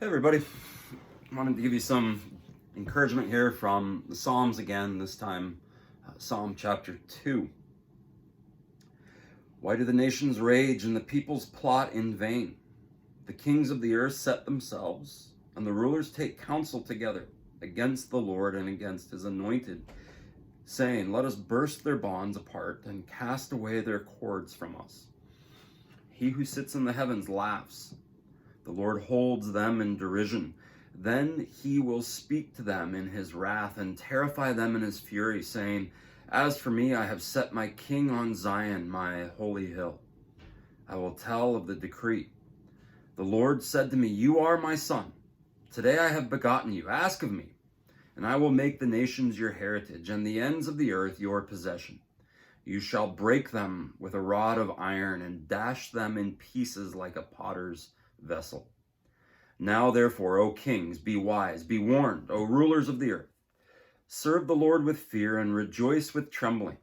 Hey everybody, I wanted to give you some encouragement here from the Psalms again, this time Psalm chapter 2. Why do the nations rage and the peoples plot in vain? The kings of the earth set themselves, and the rulers take counsel together against the Lord and against his anointed, saying, let us burst their bonds apart and cast away their cords from us. He who sits in the heavens laughs. The Lord holds them in derision. Then he will speak to them in his wrath and terrify them in his fury, saying, as for me, I have set my king on Zion, my holy hill. I will tell of the decree. The Lord said to me, you are my son. Today I have begotten you. Ask of me, and I will make the nations your heritage and the ends of the earth your possession. You shall break them with a rod of iron and dash them in pieces like a potter's vessel. Now therefore, O kings, be wise, be warned, O rulers of the earth. Serve the Lord with fear and rejoice with trembling.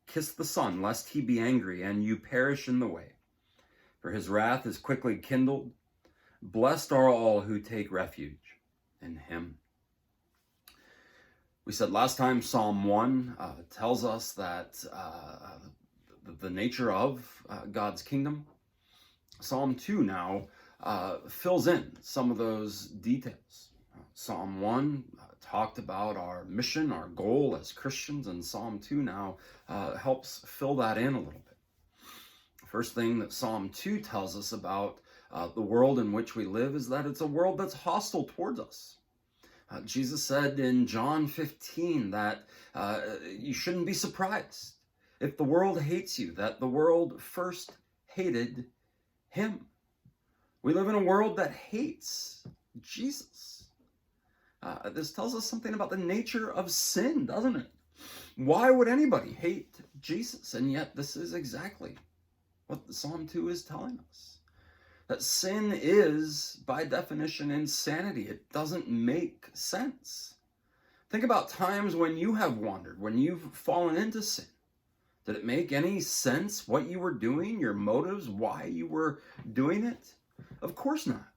Kiss the Son, lest he be angry and you perish in the way, for his wrath is quickly kindled. Blessed are all who take refuge in him. We said last time Psalm 1 tells us that the nature of God's kingdom. Psalm 2 now fills in some of those details. Psalm 1 talked about our mission, our goal as Christians, and Psalm 2 now helps fill that in a little bit. The first thing that Psalm 2 tells us about the world in which we live is that it's a world that's hostile towards us. Jesus said in John 15 that you shouldn't be surprised if the world hates you, that the world first hated him. We live in a world that hates Jesus. This tells us something about the nature of sin, doesn't it? Why would anybody hate Jesus? And yet this is exactly what Psalm 2 is telling us. That sin is, by definition, insanity. It doesn't make sense. Think about times when you have wandered, when you've fallen into sin. Did it make any sense what you were doing, your motives, why you were doing it? Of course not.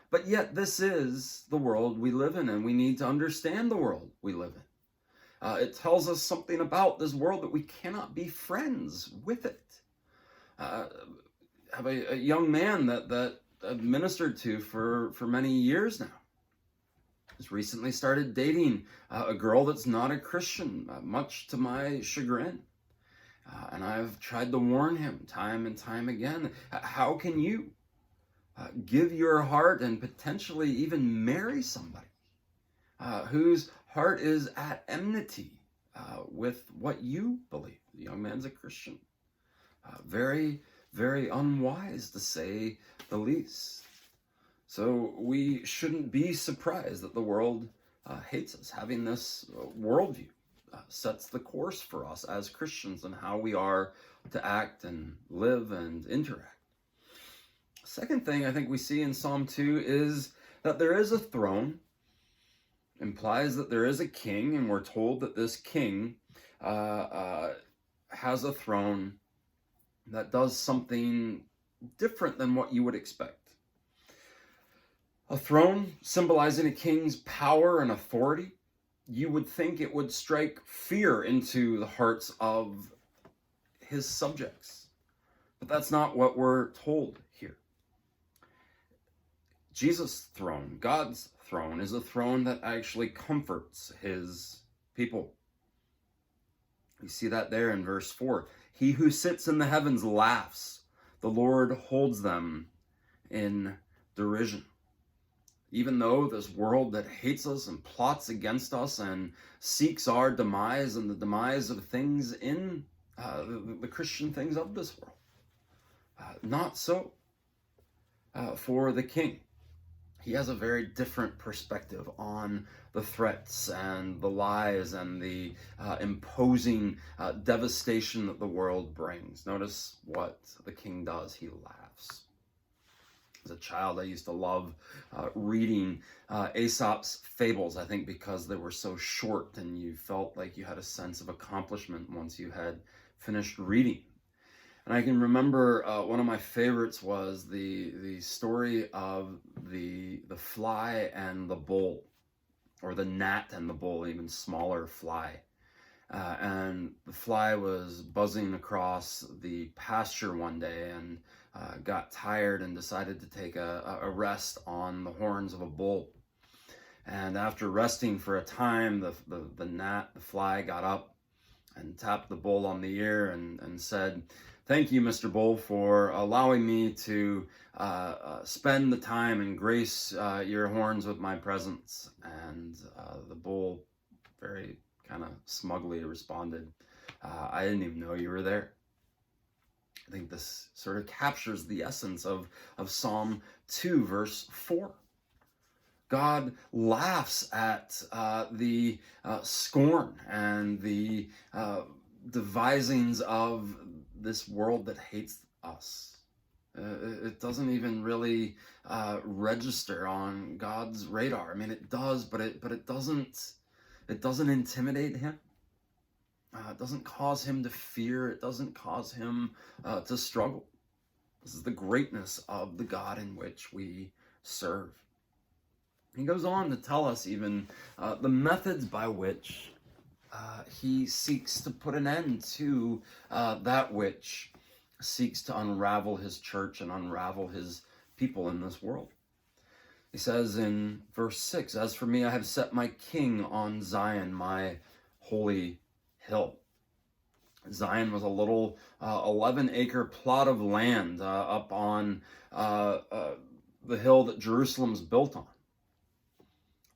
But yet this is the world we live in, and we need to understand the world we live in. It tells us something about this world that we cannot be friends with it. Have a young man that I've ministered to for many years now. Has recently started dating a girl that's not a Christian, much to my chagrin. And I've tried to warn him time and time again. How can you give your heart and potentially even marry somebody whose heart is at enmity with what you believe? The young man's a Christian. Very, very unwise, to say the least. So we shouldn't be surprised that the world hates us. Having this worldview sets the course for us as Christians and how we are to act and live and interact. Second thing I think we see in Psalm 2 is that there is a throne, implies that there is a king, and we're told that this king has a throne that does something different than what you would expect. A throne symbolizing a king's power and authority. You would think it would strike fear into the hearts of his subjects. But that's not what we're told here. Jesus' throne, God's throne, is a throne that actually comforts his people. We see that there in verse 4. He who sits in the heavens laughs. The Lord holds them in derision. Even though this world that hates us and plots against us and seeks our demise and the demise of things in the Christian things of this world. Not so for the king. He has a very different perspective on the threats and the lies and the imposing devastation that the world brings. Notice what the king does. He laughs. As a child, I used to love reading Aesop's fables, I think because they were so short and you felt like you had a sense of accomplishment once you had finished reading. And I can remember one of my favorites was the story of the fly and the bull, or the gnat and the bull, even smaller fly. And the fly was buzzing across the pasture one day and got tired and decided to take a rest on the horns of a bull. And after resting for a time, the gnat, the fly, got up and tapped the bull on the ear and said, "Thank you, Mr. Bull, for allowing me to spend the time and grace your horns with my presence." And the bull very kind of smugly responded, "I didn't even know you were there." I think this sort of captures the essence of Psalm 2, verse 4. God laughs at the scorn and the devisings of this world that hates us. It doesn't even really register on God's radar. I mean, it does, but it doesn't intimidate him. It doesn't cause him to fear. It doesn't cause him to struggle. This is the greatness of the God in which we serve. He goes on to tell us even the methods by which he seeks to put an end to that which seeks to unravel his church and unravel his people in this world. He says in verse 6, "As for me, I have set my king on Zion, my holy hill." Zion was a little 11-acre plot of land up on the hill that Jerusalem's built on.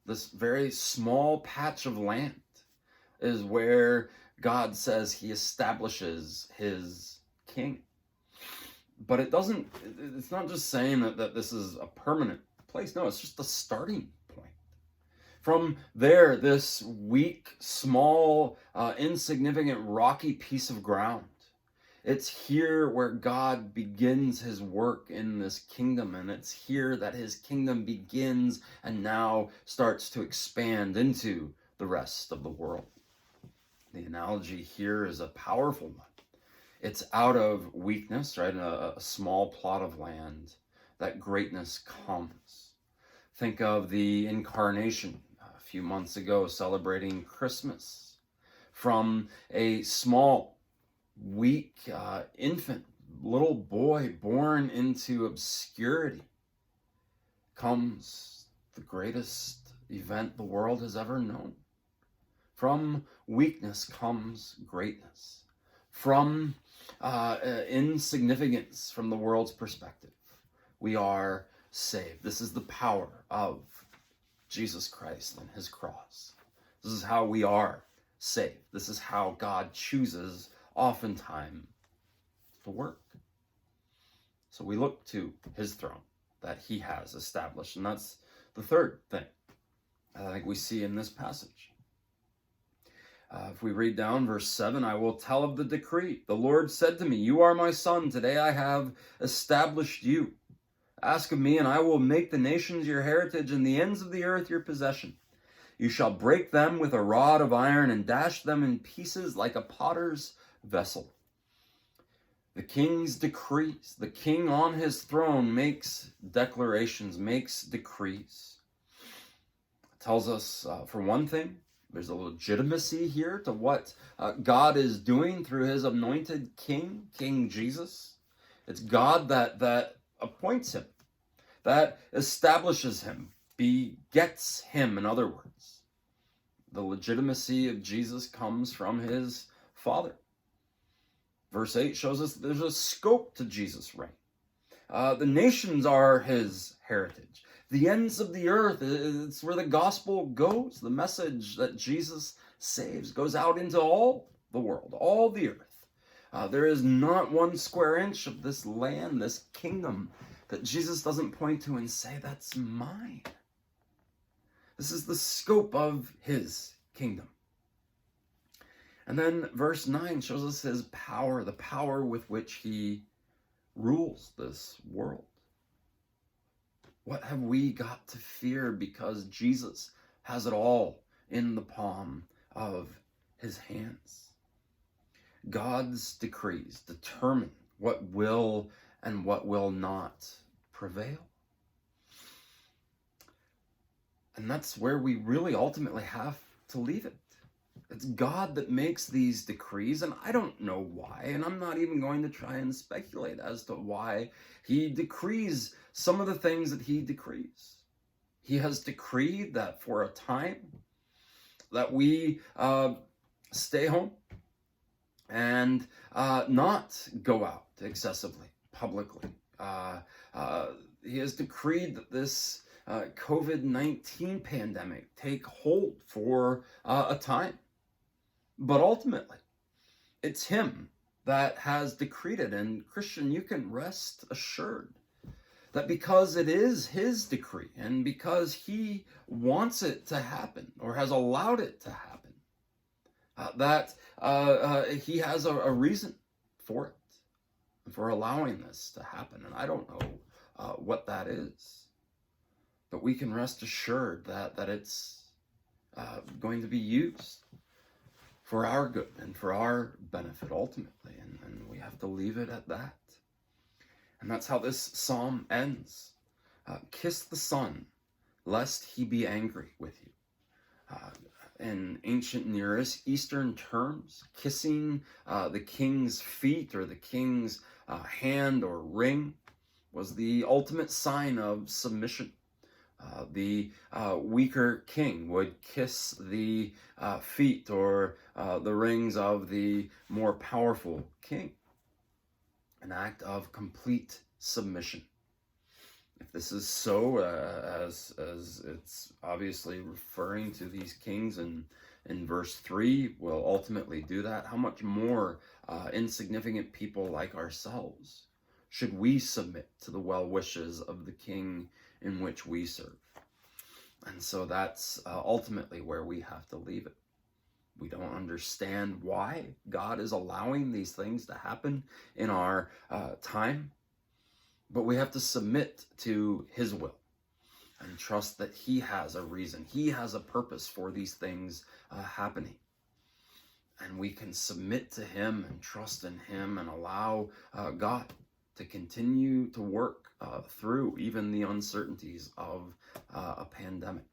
This very small patch of land is where God says he establishes his king. But it's not just saying that this is a permanent place. No, it's just the starting point. From there, this weak, small, insignificant, rocky piece of ground, it's here where God begins his work in this kingdom, and it's here that his kingdom begins and now starts to expand into the rest of the world. The analogy here is a powerful one. It's out of weakness, right, a small plot of land, that greatness comes. Think of the incarnation a few months ago, celebrating Christmas. From a small, weak infant, little boy born into obscurity, comes the greatest event the world has ever known. From weakness comes greatness. From insignificance from the world's perspective, we are saved. This is the power of Jesus Christ and his cross. This is how we are saved. This is how God chooses oftentimes to work. So we look to his throne that he has established. And that's the third thing I think we see in this passage. If we read down verse 7, "I will tell of the decree. The Lord said to me, you are my son. Today I have established you. Ask of me, and I will make the nations your heritage and the ends of the earth your possession. You shall break them with a rod of iron and dash them in pieces like a potter's vessel." The king's decrees. The king on his throne makes declarations, makes decrees. It tells us, for one thing, there's a legitimacy here to what God is doing through his anointed king, King Jesus. It's God that appoints him, that establishes him, begets him, in other words. The legitimacy of Jesus comes from his Father. Verse 8 shows us there's a scope to Jesus' reign. The nations are his heritage. The ends of the earth, it's where the gospel goes. The message that Jesus saves goes out into all the world, all the earth. There is not one square inch of this land, this kingdom, that Jesus doesn't point to and say, that's mine. This is the scope of his kingdom. And then verse 9 shows us his power, the power with which he rules this world. What have we got to fear because Jesus has it all in the palm of his hands? God's decrees determine What will and what will not prevail? And that's where we really ultimately have to leave it. It's God that makes these decrees, and I don't know why, and I'm not even going to try and speculate as to why he decrees some of the things that he decrees. He has decreed that for a time that we stay home and not go out excessively, publicly. He has decreed that this COVID-19 pandemic take hold for a time. But ultimately, it's him that has decreed it. And Christian, you can rest assured that because it is his decree and because he wants it to happen or has allowed it to happen, that he has a reason for it, for allowing this to happen. And I don't know what that is, but we can rest assured that it's going to be used for our good and for our benefit ultimately, and we have to leave it at that. And that's how this psalm ends. Kiss the Son, lest he be angry with you. In ancient Near Eastern terms, kissing the king's feet or the king's hand or ring was the ultimate sign of submission. The weaker king would kiss the feet or the rings of the more powerful king. An act of complete submission. If this is so, as it's obviously referring to these kings in verse 3 will ultimately do that, how much more insignificant people like ourselves should we submit to the well wishes of the king in which we serve? And so that's ultimately where we have to leave it. We don't understand why God is allowing these things to happen in our time, but we have to submit to his will and trust that he has a reason. He has a purpose for these things happening. And we can submit to him and trust in him and allow God to continue to work through even the uncertainties of a pandemic.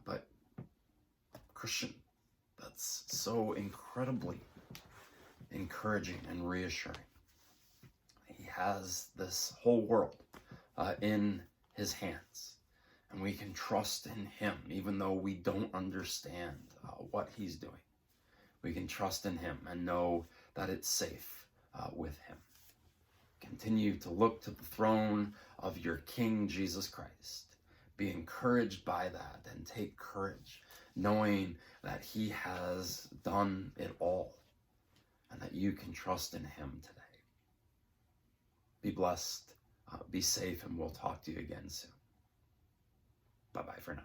But Christian, that's so incredibly encouraging and reassuring. He has this whole world in his hands, and we can trust in him even though we don't understand what he's doing. We can trust in him and know that it's safe with him. Continue to look to the throne of your King, Jesus Christ. Be encouraged by that and take courage, knowing that he has done it all and that you can trust in him today. Be blessed, be safe, and we'll talk to you again soon. Bye-bye for now.